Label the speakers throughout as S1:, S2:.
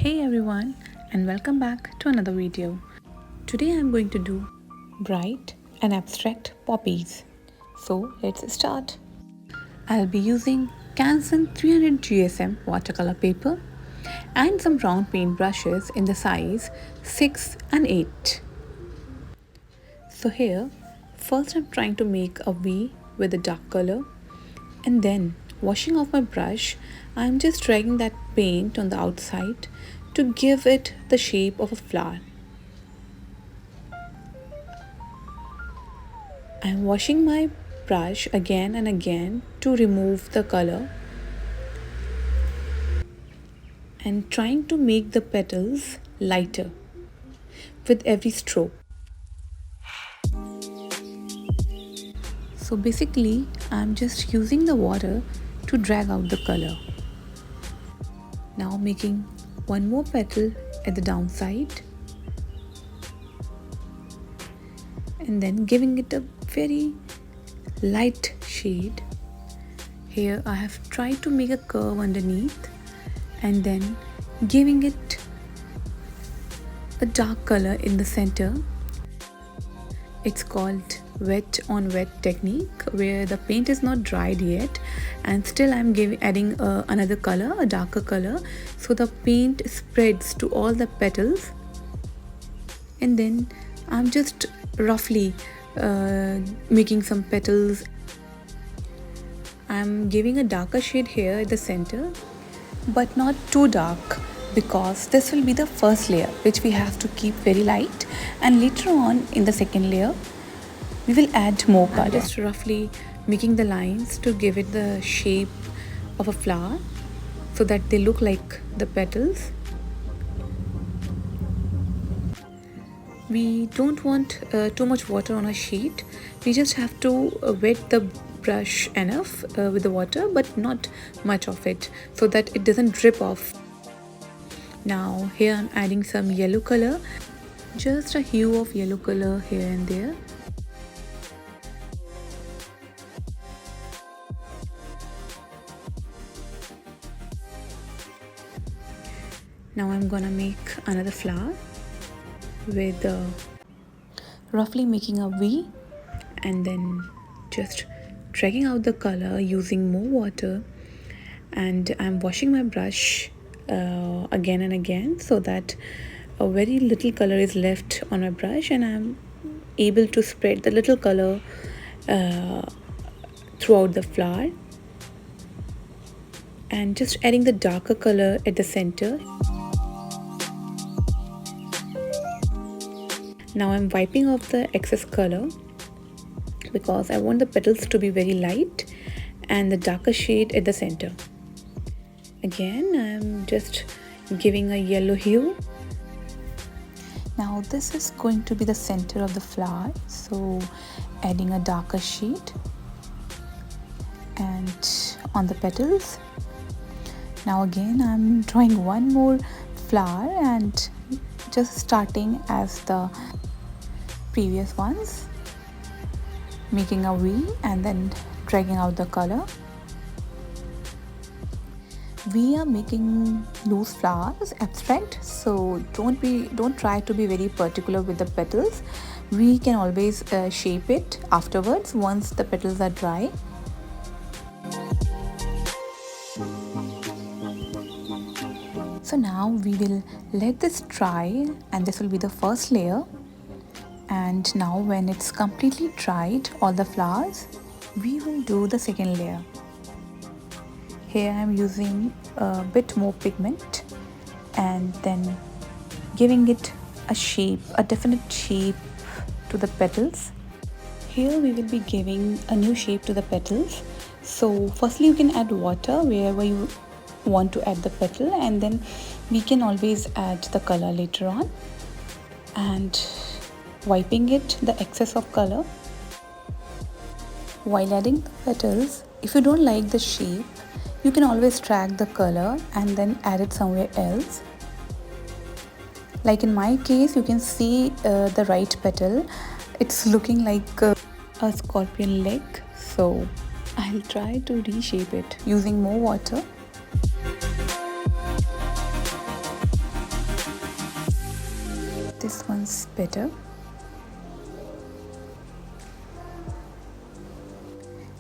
S1: Hey everyone, and welcome back to another video. Today I'm going to do bright and abstract poppies. So let's start. I'll be using Canson 300 GSM watercolor paper and some round paint brushes in the size 6 and 8. So here, first I'm trying to make a V with a dark color, and then washing off my brush, I'm just dragging that paint on the outside to give it the shape of a flower. I'm washing my brush again and again to remove the color and trying to make the petals lighter with every stroke. So basically, I'm just using the water to drag out the color. Now making one more petal at the downside and then giving it a very light shade. Here I have tried to make a curve underneath and then giving it a dark color in the center. It's called wet on wet technique, where the paint is not dried yet and still I'm adding another color, a darker color, so the paint spreads to all the petals, and then I'm just roughly making some petals. I'm giving a darker shade here at the center, but not too dark, because this will be the first layer which we have to keep very light, and later on in the second layer we will add more color. I'm just roughly making the lines to give it the shape of a flower so that they look like the petals. We don't want too much water on a sheet. We just have to wet the brush enough with the water, but not much of it, so that it doesn't drip off. Now here I'm adding some yellow color, just a hue of yellow color here and there. Now I'm gonna make another flower with roughly making a V and then just dragging out the color using more water, and I'm washing my brush again and again so that a very little color is left on my brush and I'm able to spread the little color throughout the flower, and just adding the darker color at the center. Now I'm wiping off the excess color because I want the petals to be very light and the darker shade at the center. Again, I'm just giving a yellow hue. Now this is going to be the center of the flower, so adding a darker shade and on the petals. Now again I'm drawing one more flower and just starting as the previous ones, making a V and then dragging out the color. We are making loose flowers, abstract, so don't try to be very particular with the petals. We can always shape it afterwards once the petals are dry. So now we will let this dry, and this will be the first layer. And now when it's completely dried, all the flowers, we will do the second layer. Here I am using a bit more pigment and then giving it a shape, a definite shape to the petals. Here we will be giving a new shape to the petals. So firstly you can add water wherever you want to add the petal, and then we can always add the color later on, and wiping it the excess of color. While adding the petals, if you don't like the shape, you can always drag the color and then add it somewhere else. Like in my case, you can see the right petal, it's looking like a scorpion leg, so I'll try to reshape it using more water. this one's better.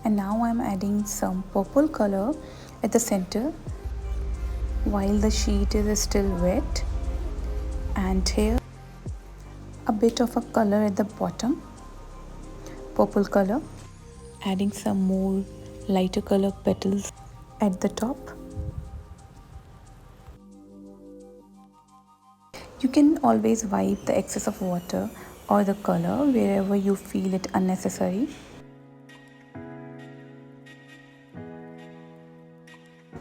S1: And now I'm adding some purple color at the center while the sheet is still wet, and here a bit of a color at the bottom, purple color, adding some more lighter color petals at the top. You can always wipe the excess of water or the color wherever you feel it unnecessary.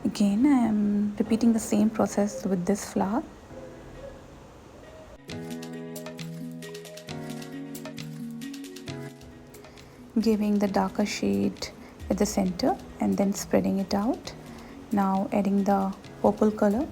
S1: Again, I am repeating the same process with this flower. Giving the darker shade at the center and then spreading it out. Now adding the purple color.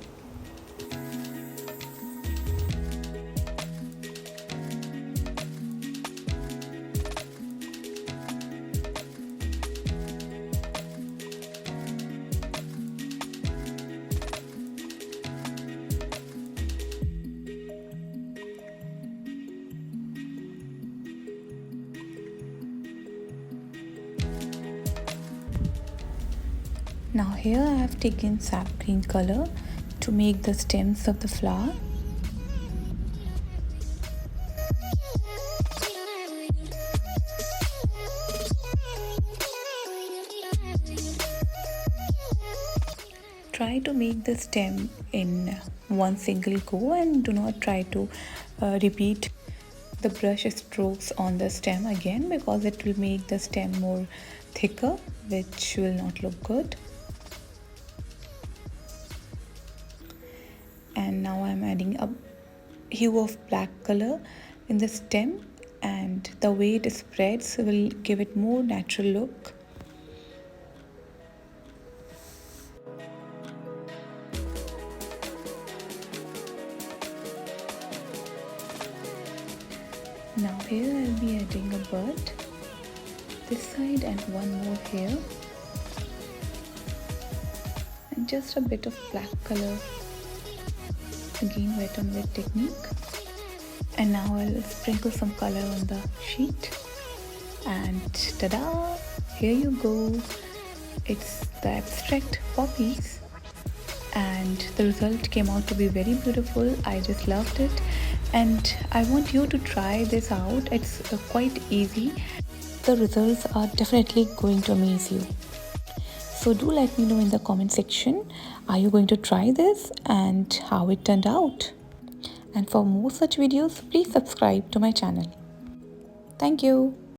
S1: Now here I have taken sap green color to make the stems of the flower. Try to make the stem in one single go and do not try to repeat the brush strokes on the stem again, because it will make the stem more thicker, which will not look good. And now I'm adding a hue of black color in the stem, and the way it spreads will give it more natural look. Now here I'll be adding a bird this side and one more here, and just a bit of black color, again wet on wet technique. And now I'll sprinkle some color on the sheet, and ta-da, here you go, it's the abstract poppies, and the result came out to be very beautiful. I just loved it, and I want you to try this out. It's quite easy. The results are definitely going to amaze you. So do let me know in the comment section, are you going to try this and how it turned out? And for more such videos, please subscribe to my channel. Thank you.